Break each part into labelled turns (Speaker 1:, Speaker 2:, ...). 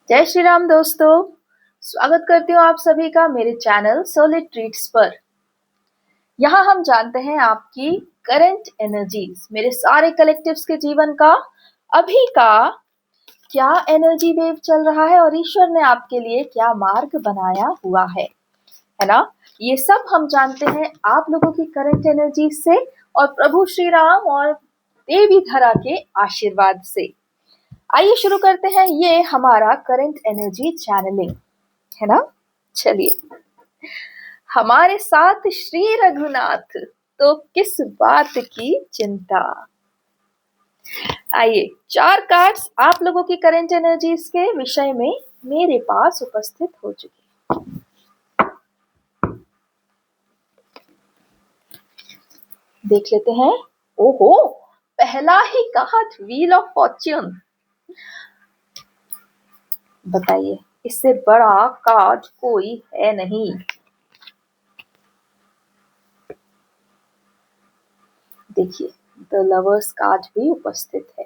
Speaker 1: जय श्री राम दोस्तों। स्वागत करती हूँ आप सभी का मेरे चैनल सॉलिड ट्रीट्स पर। यहाँ हम जानते हैं आपकी करंट एनर्जीज, मेरे सारे कलेक्टिव्स के जीवन का अभी का क्या एनर्जी वेव चल रहा है और ईश्वर ने आपके लिए क्या मार्ग बनाया हुआ है ना। ये सब हम जानते हैं आप लोगों की करंट एनर्जी से और प्रभु श्री राम और देवी धरा के आशीर्वाद से। आइए शुरू करते हैं ये हमारा करंट एनर्जी चैनलिंग, है ना। चलिए, हमारे साथ श्री रघुनाथ, तो किस बात की चिंता। आइए, 4 कार्ड्स आप लोगों की करंट एनर्जीज के विषय में मेरे पास उपस्थित हो चुके हैं। देख लेते हैं। ओहो, पहला ही कार्ड व्हील ऑफ फॉर्च्यून। बताइए, इससे बड़ा कार्ड कोई है नहीं। देखिए, द लवर्स कार्ड भी उपस्थित है।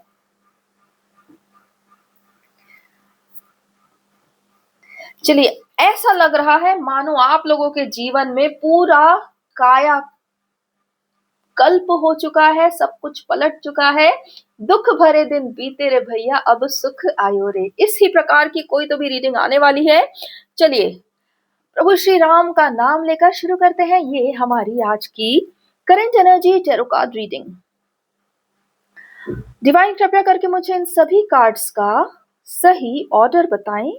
Speaker 1: चलिए, ऐसा लग रहा है मानो आप लोगों के जीवन में पूरा काया कल्प हो चुका है, सब कुछ पलट चुका है। दुख भरे दिन बीते रे भैया, अब सुख आयो रे। इसी प्रकार की कोई तो भी रीडिंग आने वाली है। चलिए, प्रभु श्री राम का नाम लेकर शुरू करते हैं ये हमारी आज की current energy tarot card reading. Divine कृपया करके मुझे इन सभी कार्ड्स का सही ऑर्डर बताएं।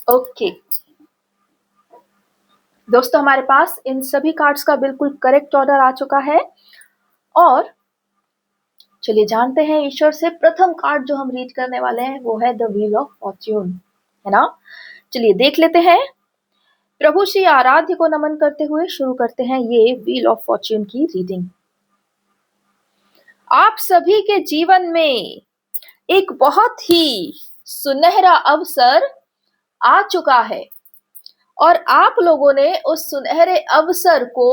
Speaker 1: ओके दोस्तों, हमारे पास इन सभी कार्ड्स का बिल्कुल करेक्ट ऑर्डर आ चुका है। और चलिए जानते हैं ईश्वर से प्रथम कार्ड जो हम रीड करने वाले हैं वो है द व्हील ऑफ फॉर्च्यून, है ना। चलिए देख लेते हैं। प्रभु श्री आराध्य को नमन करते हुए शुरू करते हैं ये व्हील ऑफ फॉर्च्यून की रीडिंग। आप सभी के जीवन में एक बहुत ही सुनहरा अवसर आ चुका है और आप लोगों ने उस सुनहरे अवसर को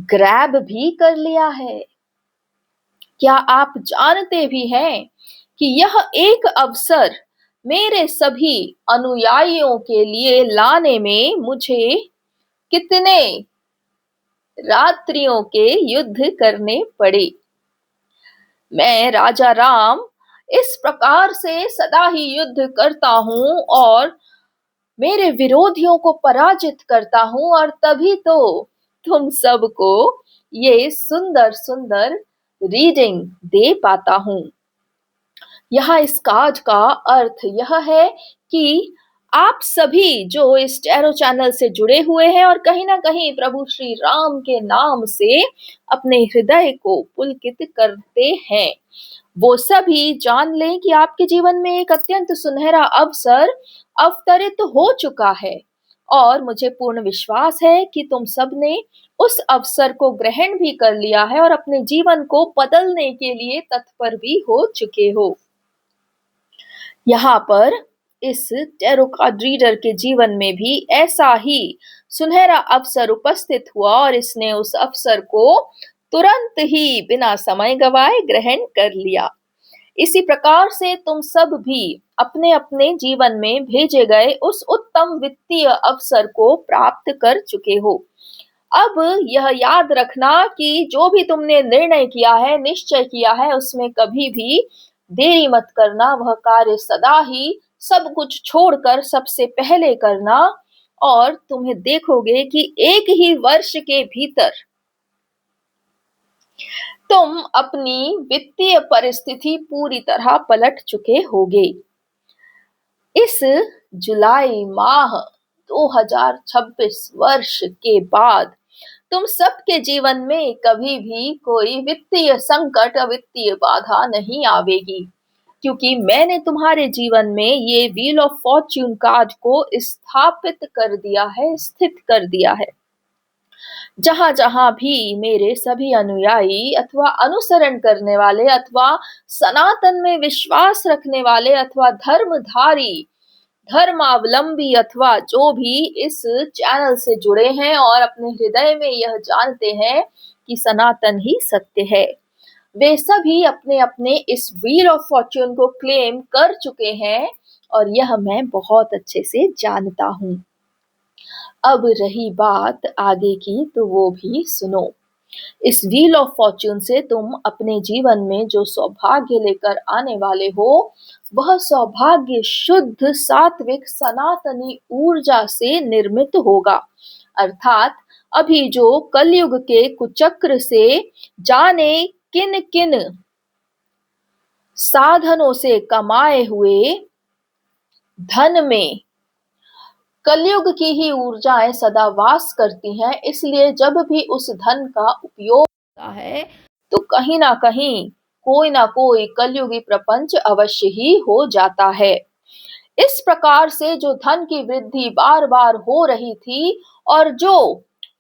Speaker 1: ग्रैब भी कर लिया है। क्या आप जानते भी हैं कि यह एक अवसर मेरे सभी अनुयायियों के लिए लाने में मुझे कितने रात्रियों के युद्ध करने पड़े। मैं राजा राम इस प्रकार से सदा ही युद्ध करता हूं और मेरे विरोधियों को पराजित करता हूं और तभी तो तुम सबको ये सुंदर सुंदर रीडिंग दे पाता हूं। यहाँ इस कार्ड का अर्थ यह है कि आप सभी जो इस टैरो चैनल से जुड़े हुए हैं और कहीं ना कहीं प्रभु श्री राम के नाम से अपने हृदय को पुलकित करते हैं, वो सभी जान लें कि आपके जीवन में एक अत्यंत सुनहरा अवसर अवतरित हो चुका है और मुझे पूर्ण विश्वास है कि तुम सब ने उस अवसर को ग्रहण भी कर लिया है और अपने जीवन को बदलने के लिए तत्पर भी हो चुके हो। यहाँ पर इस टैरो कार्ड रीडर के जीवन में भी ऐसा ही सुनहरा अवसर उपस्थित हुआ और इसने उस अवसर को तुरंत ही बिना समय गवाए ग्रहण कर लिया। इसी प्रकार से तुम सब भी अपने अपने जीवन में भेजे गए उस उत्तम वित्तीय अवसर को प्राप्त कर चुके हो। अब यह याद रखना कि जो भी तुमने निर्णय किया है, निश्चय किया है, उसमें कभी भी देरी मत करना। वह कार्य सदा ही सब कुछ छोड़कर सबसे पहले करना और तुम्हें देखोगे कि एक ही वर्ष के भीतर तुम अपनी वित्तीय परिस्थिति पूरी तरह पलट चुके होगे। इस जुलाई माह 2026 वर्ष के बाद तुम सबके जीवन में कभी भी कोई वित्तीय संकट, वित्तीय बाधा नहीं आवेगी, क्योंकि मैंने तुम्हारे जीवन में ये व्हील ऑफ फॉर्च्यून कार्ड को स्थापित कर दिया है, स्थित कर दिया है। जहां जहां भी मेरे सभी अनुयायी अथवा अनुसरण करने वाले अथवा सनातन में विश्वास रखने वाले अथवा धर्मधारी धर्मावलंबी अथवा जो भी इस चैनल से जुड़े हैं और अपने हृदय में यह जानते हैं कि सनातन ही सत्य है, वे सभी अपने अपने इस व्हील ऑफ फॉर्च्यून को क्लेम कर चुके हैं और यह मैं बहुत अच्छे से जानता हूं। अब रही बात आगे की तो वो भी सुनो। इस व्हील ऑफ फॉर्च्यून से तुम अपने जीवन में जो सौभाग्य लेकर आने वाले हो वह सौभाग्य शुद्ध सात्विक सनातनी ऊर्जा से निर्मित होगा। अर्थात अभी जो कलयुग के कुचक्र से जाने किन किन साधनों से कमाए हुए धन में कलयुग की ही ऊर्जाएं सदा वास करती हैं, इसलिए जब भी उस धन का उपयोग होता है तो कहीं ना कहीं कोई ना कोई कलयुगी प्रपंच अवश्य ही हो जाता है। इस प्रकार से जो धन की वृद्धि बार बार हो रही थी और जो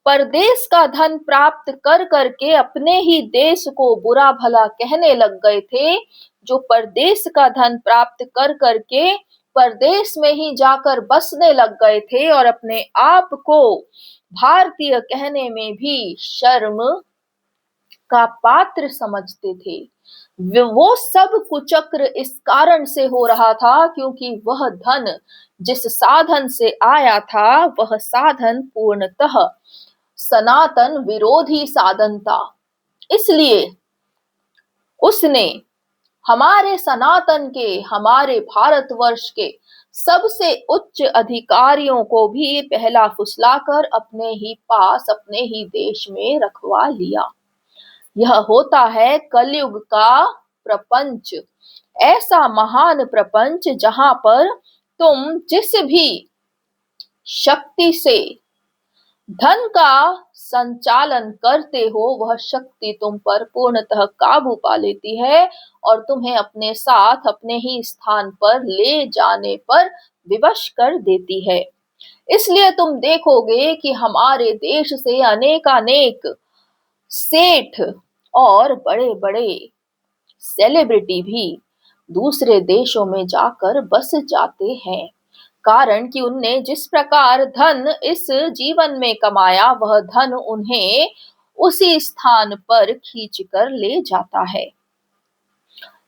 Speaker 1: परदेश का धन प्राप्त कर करके अपने ही देश को बुरा भला कहने लग गए थे, जो परदेश का धन प्राप्त कर करके परदेश में ही जाकर बसने लग गए थे और अपने आप को भारतीय कहने में भी शर्म का पात्र समझते थे, वो सब कुचक्र इस कारण से हो रहा था क्योंकि वह धन जिस साधन से आया था वह साधन पूर्णतः सनातन विरोधी साधन था। इसलिए उसने हमारे सनातन के हमारे भारतवर्ष के सबसे उच्च अधिकारियों को भी पहला फुसलाकर अपने ही पास अपने ही देश में रखवा लिया। यह होता है कलयुग का प्रपंच, ऐसा महान प्रपंच जहां पर तुम जिस भी शक्ति से धन का संचालन करते हो वह शक्ति तुम पर पूर्णतः काबू पा लेती है और तुम्हें अपने साथ अपने ही स्थान पर ले जाने पर विवश कर देती है। इसलिए तुम देखोगे कि हमारे देश से अनेकानेक सेठ और बड़े बड़े सेलिब्रिटी भी दूसरे देशों में जाकर बस जाते हैं, कारण कि उनने जिस प्रकार धन इस जीवन में कमाया वह धन उन्हें उसी स्थान पर खींच कर ले जाता है।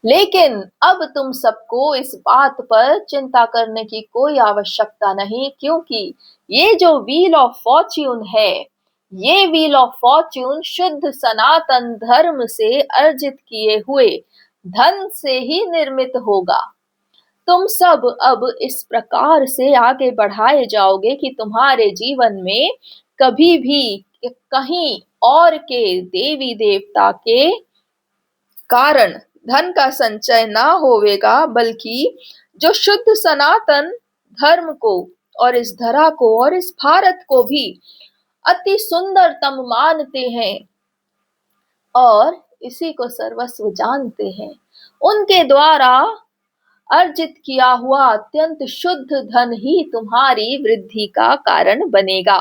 Speaker 1: लेकिन अब तुम सबको इस बात पर चिंता करने की कोई आवश्यकता नहीं, क्योंकि ये जो व्हील ऑफ फॉर्च्यून है, ये व्हील ऑफ फॉर्च्यून शुद्ध सनातन धर्म से अर्जित किए हुए धन से ही निर्मित होगा। तुम सब अब इस प्रकार से आगे बढ़ाए जाओगे कि तुम्हारे जीवन में कभी भी कहीं और के देवी देवता के कारण धन का संचय ना होवेगा, बल्कि जो शुद्ध सनातन धर्म को और इस धरा को और इस भारत को भी अति सुंदरतम मानते हैं और इसी को सर्वस्व जानते हैं, उनके द्वारा अर्जित किया हुआ अत्यंत शुद्ध धन ही तुम्हारी वृद्धि का कारण बनेगा।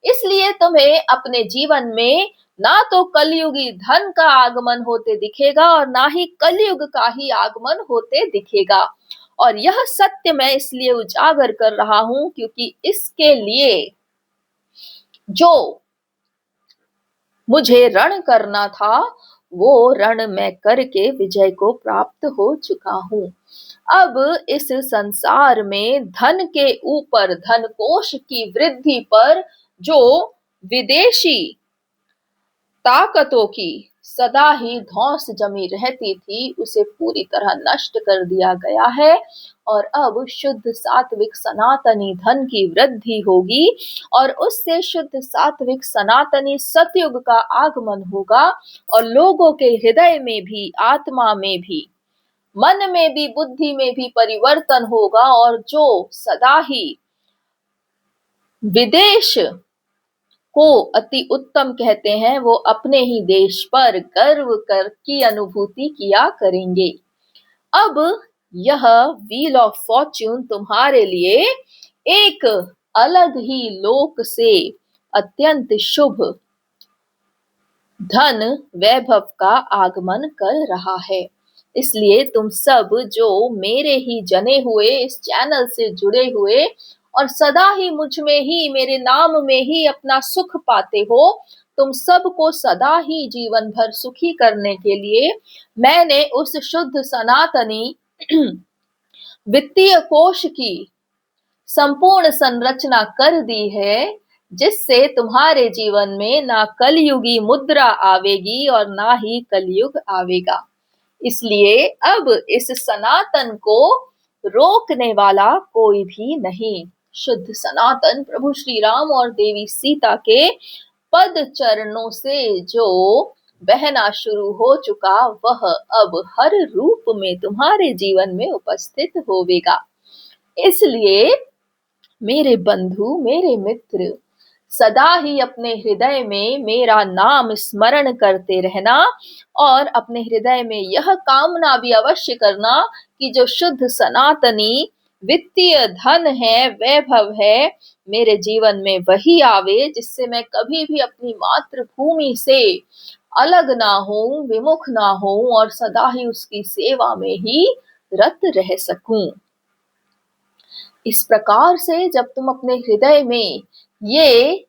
Speaker 1: इसलिए तुम्हें अपने जीवन में ना तो कलयुगी धन का आगमन होते दिखेगा और ना ही कलयुग का ही आगमन होते दिखेगा। और यह सत्य मैं इसलिए उजागर कर रहा हूं क्योंकि इसके लिए जो मुझे रण करना था वो रण मैं करके विजय को प्राप्त हो चुका हूं। अब इस संसार में धन के ऊपर धन कोश की वृद्धि पर जो विदेशी ताकतों की सदा ही धौंस जमी रहती थी उसे पूरी तरह नष्ट कर दिया गया है और अब शुद्ध सात्विक सनातनी धन की वृद्धि होगी और उससे शुद्ध सात्विक सनातनी सतयुग का आगमन होगा और लोगों के हृदय में भी आत्मा में भी मन में भी बुद्धि में भी परिवर्तन होगा और जो सदा ही विदेश को अति उत्तम कहते हैं वो अपने ही देश पर गर्व कर की अनुभूति किया करेंगे। अब यह व्हील ऑफ फॉर्च्यून तुम्हारे लिए एक अलग ही लोक से अत्यंत शुभ धन वैभव का आगमन कर रहा है। इसलिए तुम सब जो मेरे ही जने हुए इस चैनल से जुड़े हुए और सदा ही मुझ में ही मेरे नाम में ही अपना सुख पाते हो, तुम सबको सदा ही जीवन भर सुखी करने के लिए मैंने उस शुद्ध सनातनी वित्तीय कोश की संपूर्ण संरचना कर दी है, जिससे तुम्हारे जीवन में ना कलयुगी मुद्रा आवेगी और ना ही कलयुग आवेगा। इसलिए अब इस सनातन को रोकने वाला कोई भी नहीं। शुद्ध सनातन प्रभु श्री राम और देवी सीता के पद चरणों से जो बहना शुरू हो चुका, वह अब हर रूप में तुम्हारे जीवन में उपस्थित होवेगा। इसलिए मेरे बंधु, मेरे मित्र, सदा ही अपने हृदय में मेरा नाम स्मरण करते रहना और अपने हृदय में यह कामना भी अवश्य करना कि जो शुद्ध सनातनी वित्तीय धन है, वैभव है, मेरे जीवन में वही आवे, जिससे मैं कभी भी अपनी मातृभूमि से अलग ना हूं, विमुख ना हूं और सदा ही उसकी सेवा में ही रत रह सकूं। इस प्रकार से जब तुम अपने हृदय में ये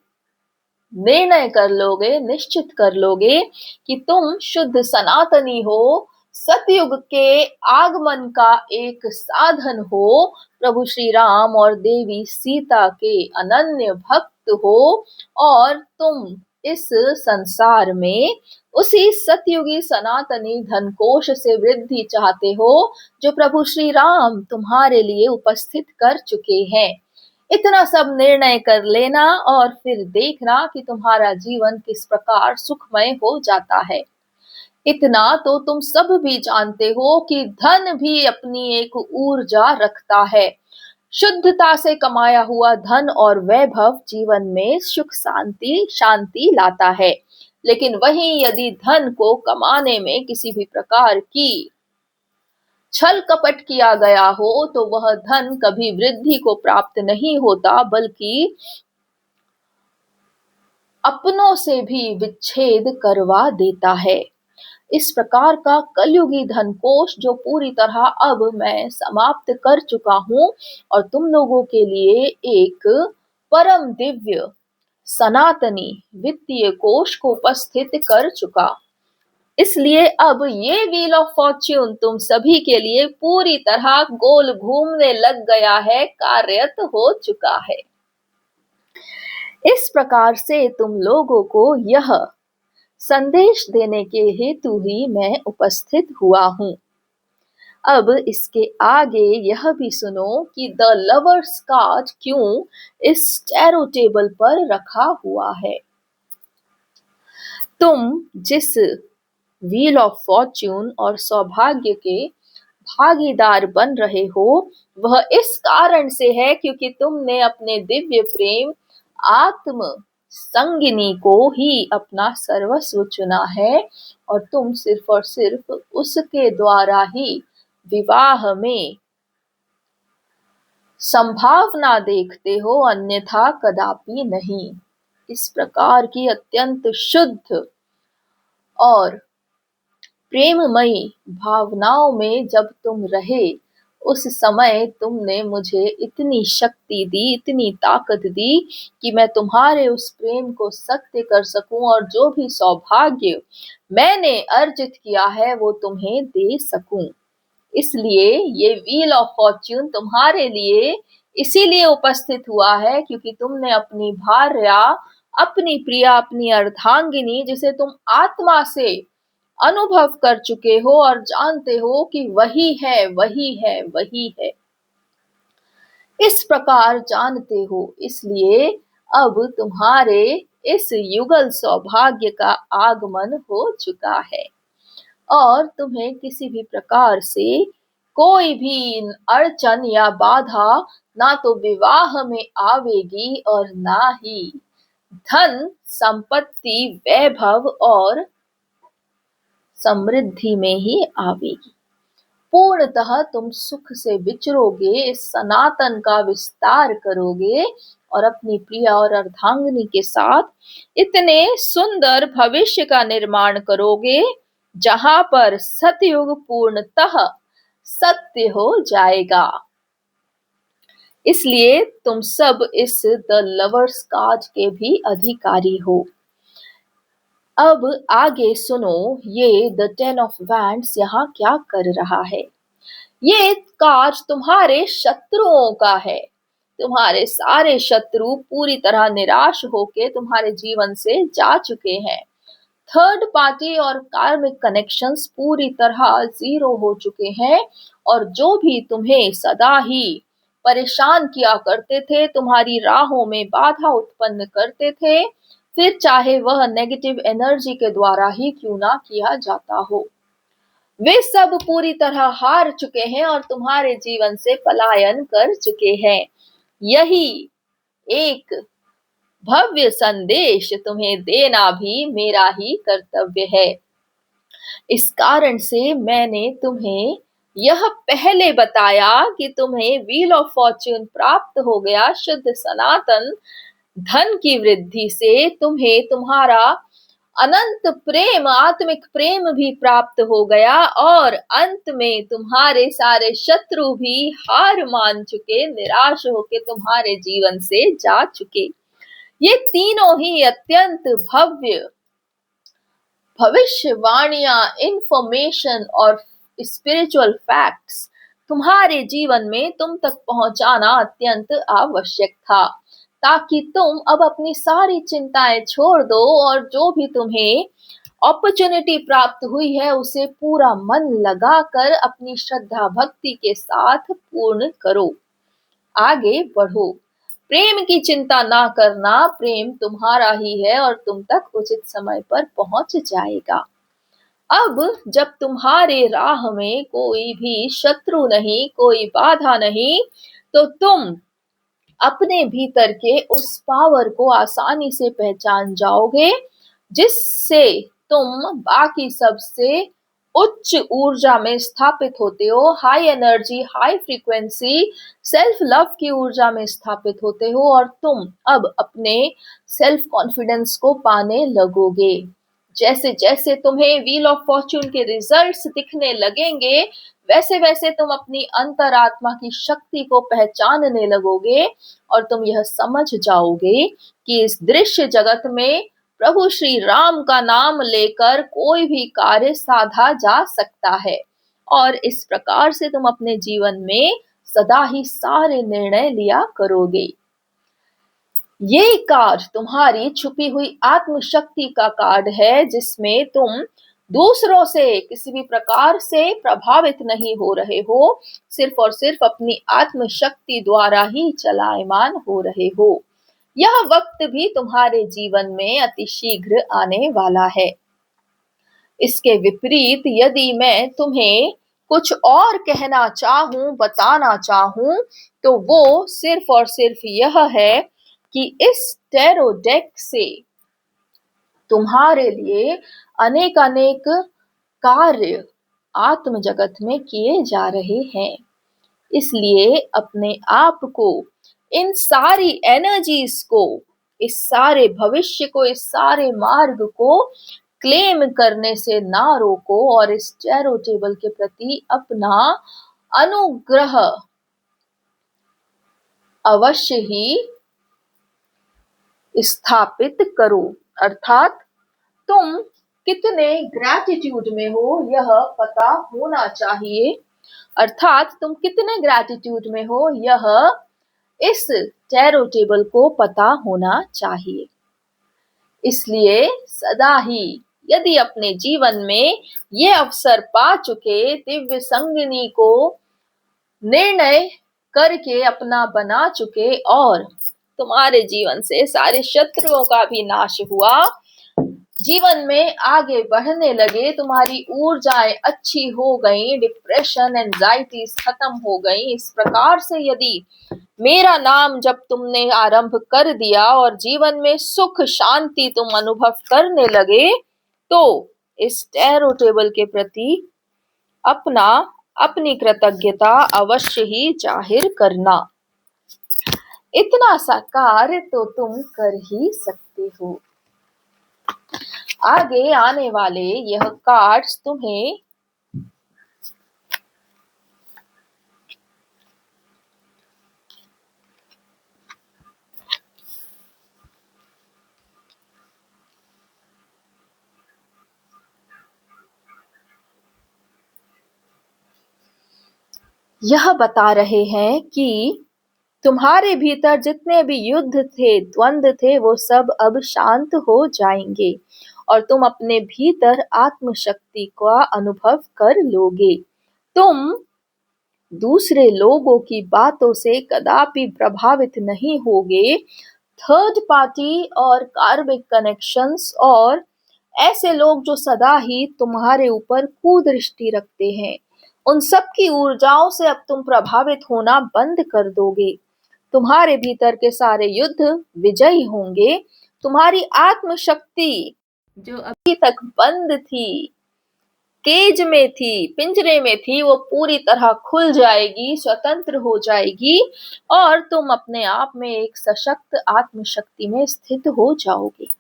Speaker 1: निर्णय कर लोगे, निश्चित कर लोगे कि तुम शुद्ध सनातनी हो, सतयुग के आगमन का एक साधन हो, प्रभु श्री राम और देवी सीता के अनन्य भक्त हो और तुम इस संसार में उसी सतयुगी सनातनी धन कोश से वृद्धि चाहते हो जो प्रभु श्री राम तुम्हारे लिए उपस्थित कर चुके हैं। इतना सब निर्णय कर लेना और फिर देखना कि तुम्हारा जीवन किस प्रकार सुखमय हो जाता है। इतना तो तुम सब भी जानते हो कि धन भी अपनी एक ऊर्जा रखता है। शुद्धता से कमाया हुआ धन और वैभव जीवन में सुख शांति शांति लाता है, लेकिन वहीं यदि धन को कमाने में किसी भी प्रकार की छल कपट किया गया हो तो वह धन कभी वृद्धि को प्राप्त नहीं होता, बल्कि अपनों से भी विच्छेद करवा देता है। इस प्रकार का कलयुगी धन कोश जो पूरी तरह अब मैं समाप्त कर चुका हूं और तुम लोगों के लिए एक परम दिव्य सनातनी वित्तीय कोश को उपस्थित कर चुका। इसलिए अब ये व्हील ऑफ फॉर्च्यून तुम सभी के लिए पूरी तरह गोल घूमने लग गया है, कार्यरत हो चुका है। इस प्रकार से तुम लोगों को यह संदेश देने के हेतु ही मैं उपस्थित हुआ हूं। अब इसके आगे यह भी सुनो कि द लवर्स कार्ड क्यों इस टैरो टेबल पर रखा हुआ है। तुम जिस व्हील ऑफ फॉर्च्यून और सौभाग्य के भागीदार बन रहे हो, वह इस कारण से है क्योंकि तुमने अपने दिव्य प्रेम आत्म संगिनी को ही अपना सर्वस्व चुना है और तुम सिर्फ और सिर्फ उसके द्वारा ही विवाह में संभावना देखते हो, अन्यथा कदापि नहीं। इस प्रकार की अत्यंत शुद्ध और प्रेममयी भावनाओं में जब तुम रहे, उस समय तुमने मुझे इतनी शक्ति दी, इतनी ताकत दी कि मैं तुम्हारे उस प्रेम को सत्य कर सकूं और जो भी सौभाग्य मैंने अर्जित किया है वो तुम्हें दे सकूं। इसलिए ये व्हील ऑफ फॉर्च्यून तुम्हारे लिए इसीलिए उपस्थित हुआ है क्योंकि तुमने अपनी भार्या, अपनी प्रिया, अपनी अर्धांगिनी, जिसे तुम आत्मा से अनुभव कर चुके हो और जानते हो कि वही है, वही है, वही है, इस प्रकार जानते हो। इसलिए अब तुम्हारे इस युगल सौभाग्य का आगमन हो चुका है और तुम्हें किसी भी प्रकार से कोई भी अड़चन या बाधा ना तो विवाह में आवेगी और ना ही धन संपत्ति वैभव और समृद्धि में ही आवेगी। पूर्णतः तुम सुख से विचरोगे, इस सनातन का विस्तार करोगे और अपनी प्रिया और अर्धांगिनी के साथ इतने सुंदर भविष्य का निर्माण करोगे जहां पर सतयुग पूर्णतः सत्य हो जाएगा। इसलिए तुम सब इस द लवर्स कार्ड के भी अधिकारी हो। अब आगे सुनो, ये द 10 ऑफ वैंड्स यहाँ क्या कर रहा है। ये कार्ड तुम्हारे शत्रुओं का है। तुम्हारे सारे शत्रु पूरी तरह निराश होके तुम्हारे जीवन से जा चुके हैं। थर्ड पार्टी और कार्मिक कनेक्शंस पूरी तरह जीरो हो चुके हैं, और जो भी तुम्हें सदा ही परेशान किया करते थे, तुम्हारी राहों में बाधा उत्पन्न करते थे, फिर चाहे वह नेगेटिव एनर्जी के द्वारा ही क्यों ना किया जाता हो, वे सब पूरी तरह हार चुके हैं और तुम्हारे जीवन से पलायन कर चुके हैं। यही एक भव्य संदेश तुम्हें देना भी मेरा ही कर्तव्य है। इस कारण से मैंने तुम्हें यह पहले बताया कि तुम्हें व्हील ऑफ फॉर्च्यून प्राप्त हो गया। शुद्ध सनातन धन की वृद्धि से तुम्हें तुम्हारा अनंत प्रेम, आत्मिक प्रेम भी प्राप्त हो गया, और अंत में तुम्हारे सारे शत्रु भी हार मान चुके, निराश होके तुम्हारे जीवन से जा चुके। ये तीनों ही अत्यंत भव्य भविष्यवाणियां, इंफॉर्मेशन और स्पिरिचुअल फैक्ट्स तुम्हारे जीवन में तुम तक पहुंचाना अत्यंत आवश्यक था, ताकि तुम अब अपनी सारी चिंताएं छोड़ दो और जो भी तुम्हें अपॉर्चुनिटी प्राप्त हुई है उसे पूरा मन लगाकर अपनी श्रद्धा भक्ति के साथ पूर्ण करो, आगे बढ़ो। प्रेम की चिंता ना करना, प्रेम तुम्हारा ही है और तुम तक उचित समय पर पहुंच जाएगा। अब जब तुम्हारे राह में कोई भी शत्रु नहीं, कोई बाधा नहीं, तो तुम अपने भीतर के उस पावर को आसानी से पहचान जाओगे, जिससे तुम बाकी सबसे उच्च ऊर्जा में स्थापित होते हो, high energy, high frequency, self love की ऊर्जा में स्थापित होते हो, और तुम अब अपने सेल्फ कॉन्फिडेंस को पाने लगोगे। जैसे जैसे तुम्हें व्हील ऑफ फॉर्च्यून के रिजल्ट्स दिखने लगेंगे, वैसे वैसे तुम अपनी अंतरात्मा की शक्ति को पहचानने लगोगे, और तुम यह समझ जाओगे कि इस दृश्य जगत में प्रभु श्री राम का नाम लेकर कोई भी कार्य साधा जा सकता है, और इस प्रकार से तुम अपने जीवन में सदा ही सारे निर्णय लिया करोगे। ये कार्ड तुम्हारी छुपी हुई आत्मशक्ति का कार्ड है, जिसमें तुम दूसरों से किसी भी प्रकार से प्रभावित नहीं हो रहे हो, सिर्फ और सिर्फ अपनी आत्मशक्ति द्वारा ही चलायमान हो रहे हो। यह वक्त भी तुम्हारे जीवन में अति शीघ्र आने वाला है। इसके विपरीत यदि मैं तुम्हें कुछ और कहना चाहूं, बताना चाहूं, तो वो सिर्फ और सिर्फ यह है कि इस टैरो डेक से तुम्हारे लिए अनेक अनेक कार्य आत्म जगत में किए जा रहे हैं। इसलिए अपने आप को, इन सारी एनर्जीज को, इस सारे भविष्य को, इस सारे मार्ग को क्लेम करने से ना रोको, और इस टैरो टेबल के प्रति अपना अनुग्रह अवश्य ही स्थापित करो। अर्थात तुम कितने ग्रैटिट्यूड में हो यह पता होना चाहिए। अर्थात तुम कितने ग्रैटिट्यूड में हो यह इस टैरो टेबल को पता होना चाहिए। इसलिए सदा ही यदि अपने जीवन में ये अवसर पा चुके, दिव्य संगिनी को निर्णय करके अपना बना चुके, और तुम्हारे जीवन से सारे शत्रुओं का भी नाश हुआ, जीवन में आगे बढ़ने लगे, तुम्हारी ऊर्जाएं अच्छी हो गई, डिप्रेशन, एंजाइटीज खत्म हो गई, इस प्रकार से यदि मेरा नाम जब तुमने आरंभ कर दिया और जीवन में सुख शांति तुम अनुभव करने लगे, तो इस टैरो टेबल के प्रति अपना अपनी कृतज्ञता अवश्य ही जाहिर करना। इतना सा कार्य तो तुम कर ही सकते हो। आगे आने वाले यह कार्ड्स तुम्हें यह बता रहे हैं कि तुम्हारे भीतर जितने भी युद्ध थे, द्वंद्व थे, वो सब अब शांत हो जाएंगे और तुम अपने भीतर आत्मशक्ति का अनुभव कर लोगे। तुम दूसरे लोगों की बातों से कदापि प्रभावित नहीं होगे। थर्ड पार्टी और कार्मिक कनेक्शंस और ऐसे लोग जो सदा ही तुम्हारे ऊपर कुदृष्टि रखते हैं, उन सब की ऊर्जाओं से अब तुम प्रभावित होना बंद कर दोगे। तुम्हारे भीतर के सारे युद्ध विजयी होंगे। तुम्हारी आत्मशक्ति जो अभी तक बंद थी, केज में थी, पिंजरे में थी, वो पूरी तरह खुल जाएगी, स्वतंत्र हो जाएगी और तुम अपने आप में एक सशक्त आत्मशक्ति में स्थित हो जाओगे।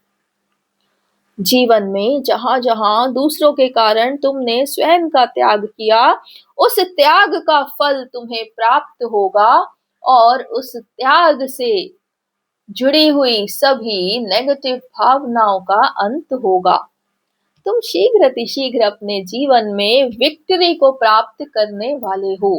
Speaker 1: जीवन में जहां जहां दूसरों के कारण तुमने स्वयं का त्याग किया, उस त्याग का फल तुम्हें प्राप्त होगा और उस त्याग से जुड़ी हुई सभी नेगेटिव भावनाओं का अंत होगा। तुम शीघ्र अतिशीघ्र अपने जीवन में विक्ट्री को प्राप्त करने वाले हो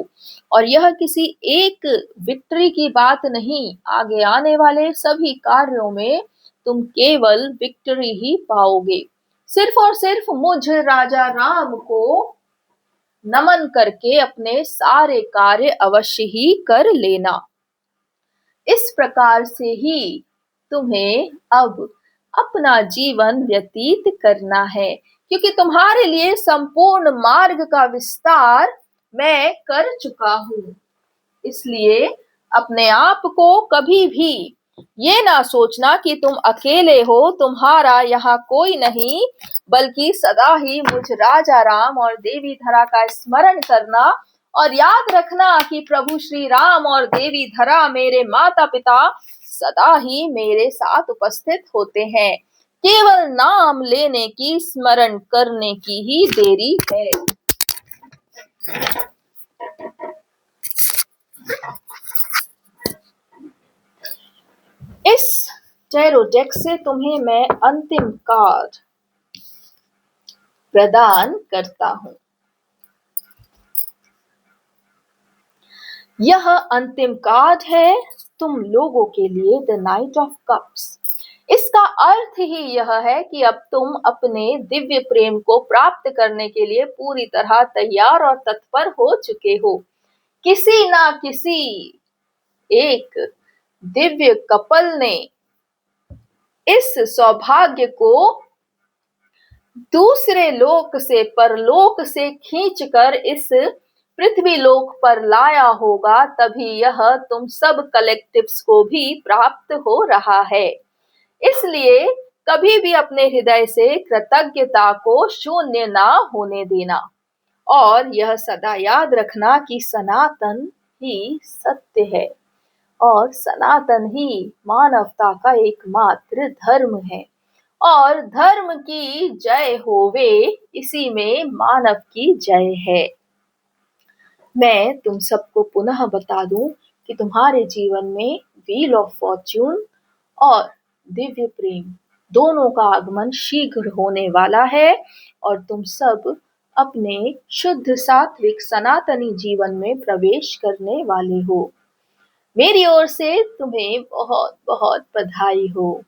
Speaker 1: और यह किसी एक विक्ट्री की बात नहीं, आगे आने वाले सभी कार्यों में तुम केवल विक्ट्री ही पाओगे। सिर्फ और सिर्फ मुझ राजा राम को नमन करके अपने सारे कार्य अवश्य ही कर लेना। इस प्रकार से ही तुम्हें अब अपना जीवन व्यतीत करना है, क्योंकि तुम्हारे लिए संपूर्ण मार्ग का विस्तार मैं कर चुका हूं। इसलिए अपने आप को कभी भी ये ना सोचना कि तुम अकेले हो, तुम्हारा यहाँ कोई नहीं, बल्कि सदा ही मुझ राजा राम और देवी धरा का स्मरण करना और याद रखना कि प्रभु श्री राम और देवी धरा मेरे माता पिता सदा ही मेरे साथ उपस्थित होते हैं। केवल नाम लेने की, स्मरण करने की ही देरी है। इस टैरो डेक से तुम्हें मैं अंतिम कार्ड प्रदान करता हूं। यह अंतिम कार्ड है तुम लोगों के लिए, द नाइट ऑफ कप्स। इसका अर्थ ही यह है कि अब तुम अपने दिव्य प्रेम को प्राप्त करने के लिए पूरी तरह तैयार और तत्पर हो चुके हो। किसी ना किसी एक दिव्य कपल ने इस सौभाग्य को दूसरे लोक से, परलोक से खींचकर इस पृथ्वी लोक पर लाया होगा, तभी यह तुम सब कलेक्टिव्स को भी प्राप्त हो रहा है। इसलिए कभी भी अपने हृदय से कृतज्ञता को शून्य ना होने देना और यह सदा याद रखना कि सनातन ही सत्य है और सनातन ही मानवता का एकमात्र धर्म है और धर्म की जय होवे, इसी में मानव की जय है। मैं तुम सबको पुनः बता दूं कि तुम्हारे जीवन में व्हील ऑफ फॉर्च्यून और दिव्य प्रेम दोनों का आगमन शीघ्र होने वाला है और तुम सब अपने शुद्ध सात्विक सनातनी जीवन में प्रवेश करने वाले हो। मेरी ओर से तुम्हें बहुत बहुत बधाई हो।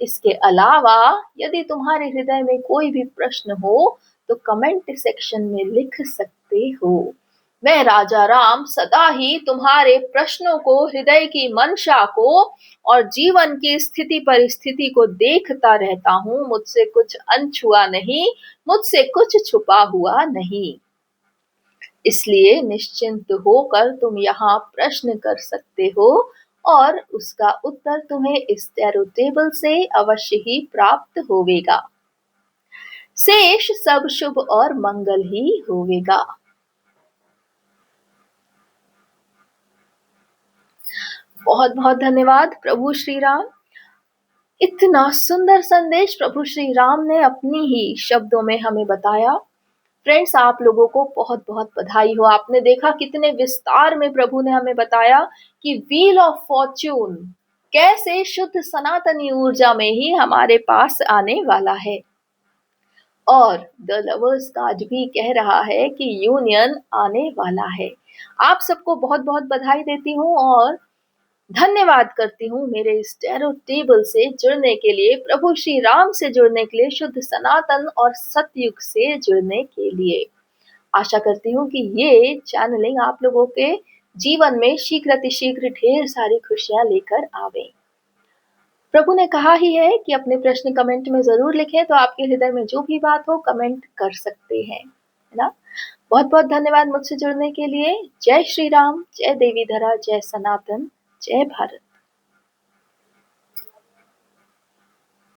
Speaker 1: इसके अलावा यदि तुम्हारे हृदय में कोई भी प्रश्न हो तो कमेंट सेक्शन में लिख सकते हो। मैं राजा राम सदा ही तुम्हारे प्रश्नों को, हृदय की मंशा को और जीवन की स्थिति परिस्थिति को देखता रहता हूँ। मुझसे कुछ अनछुआ नहीं, मुझसे कुछ छुपा हुआ नहीं। इसलिए निश्चिंत होकर तुम यहाँ प्रश्न कर सकते हो और उसका उत्तर तुम्हें इस टैरो टेबल से अवश्य ही प्राप्त होवेगा। शेष सब शुभ और मंगल ही होवेगा। बहुत बहुत धन्यवाद प्रभु श्री राम। इतना सुंदर संदेश प्रभु श्री राम ने अपनी ही शब्दों में हमें बताया। फ्रेंड्स, आप लोगों को बहुत बहुत बधाई हो। आपने देखा कितने विस्तार में प्रभु ने हमें बताया कि व्हील ऑफ फॉर्च्यून कैसे शुद्ध सनातनी ऊर्जा में ही हमारे पास आने वाला है। और द लवर्स कार्ड भी कह रहा है कि यूनियन आने वाला है। आप सबको बहुत बहुत बधाई देती हूँ और धन्यवाद करती हूँ मेरे इस टैरो टेबल से जुड़ने के लिए, प्रभु श्री राम से जुड़ने के लिए, शुद्ध सनातन और सतयुग से जुड़ने के लिए। आशा करती हूँ कि ये चैनलिंग आप लोगों के जीवन में शीघ्र अतिशीघ्र ढेर सारी खुशियां लेकर आवे। प्रभु ने कहा ही है कि अपने प्रश्न कमेंट में जरूर लिखें, तो आपके हृदय में जो भी बात हो कमेंट कर सकते हैं, है ना। बहुत बहुत धन्यवाद मुझसे जुड़ने के लिए। जय श्री राम, जय देवी धरा, जय सनातन, जय भारत।